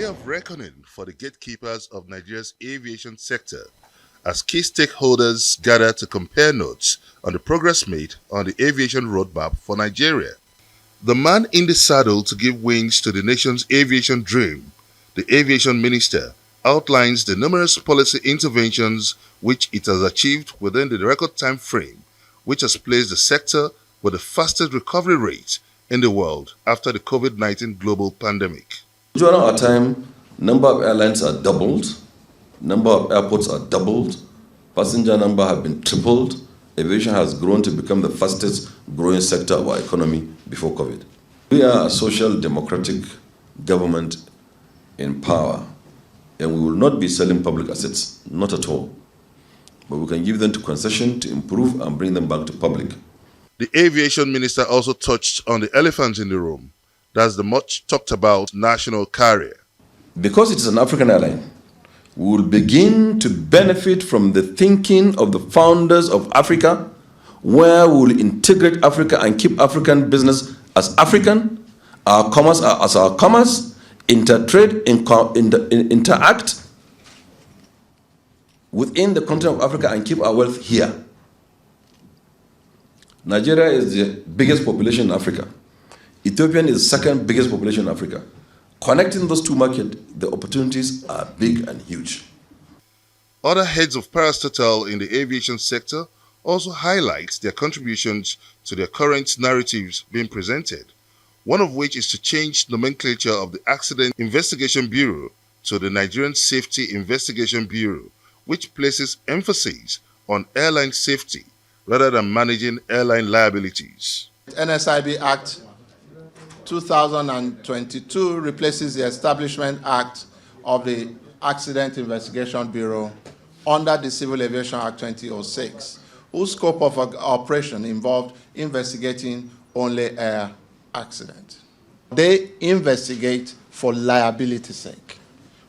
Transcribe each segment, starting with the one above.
day of reckoning for the gatekeepers of Nigeria's aviation sector as key stakeholders gather to compare notes on the progress made on the aviation roadmap for Nigeria. The man in the saddle to give wings to the nation's aviation dream, the aviation minister, outlines the numerous policy interventions which it has achieved within the record time frame, which has placed the sector with the fastest recovery rate in the world after the COVID-19 global pandemic. During our time, number of airlines are doubled, number of airports are doubled, passenger number have been tripled. Aviation has grown to become the fastest growing sector of our economy before COVID. We are a social democratic government in power, and we will not be selling public assets, not at all. But we can give them to concession to improve and bring them back to public. The aviation minister also touched on the elephant in the room. That's the much talked about national carrier. Because it is an African airline, we will begin to benefit from the thinking of the founders of Africa, where we will integrate Africa and keep African business as African, our commerce as our commerce, intertrade, interact within the continent of Africa and keep our wealth here. Nigeria is the biggest population in Africa. Ethiopian is the second biggest population in Africa. Connecting those two markets, the opportunities are big and huge. Other heads of parastatal in the aviation sector also highlight their contributions to their current narratives being presented, one of which is to change nomenclature of the Accident Investigation Bureau to the Nigerian Safety Investigation Bureau, which places emphasis on airline safety rather than managing airline liabilities. NSIB Act 2022 replaces the Establishment Act of the Accident Investigation Bureau under the Civil Aviation Act 2006, whose scope of operation involved investigating only air accidents. They investigate for liability sake.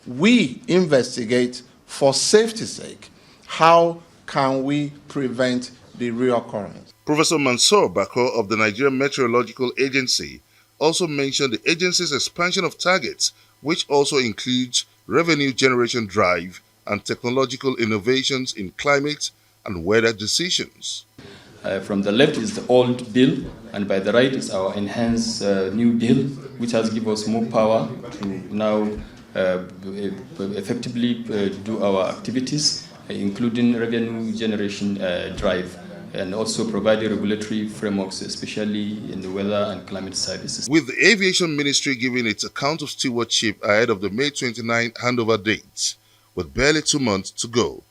We investigate for safety sake. How can we prevent the reoccurrence? Professor Mansour Bako of the Nigerian Meteorological Agency also mentioned the agency's expansion of targets, which also includes revenue generation drive and technological innovations in climate and weather decisions. From the left is the old bill, and by the right is our enhanced new bill, which has given us more power to now effectively do our activities, including revenue generation drive, and also providing regulatory frameworks, especially in the weather and climate services. With the Aviation Ministry giving its account of stewardship ahead of the May 29 handover date, with barely 2 months to go,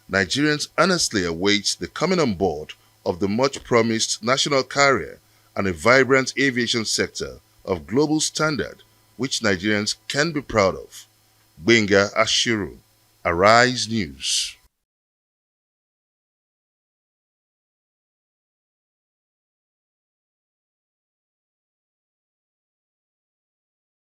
Nigerians earnestly await the coming on board of the much-promised national carrier and a vibrant aviation sector of global standard, which Nigerians can be proud of. Benga Ashiru, Arise News.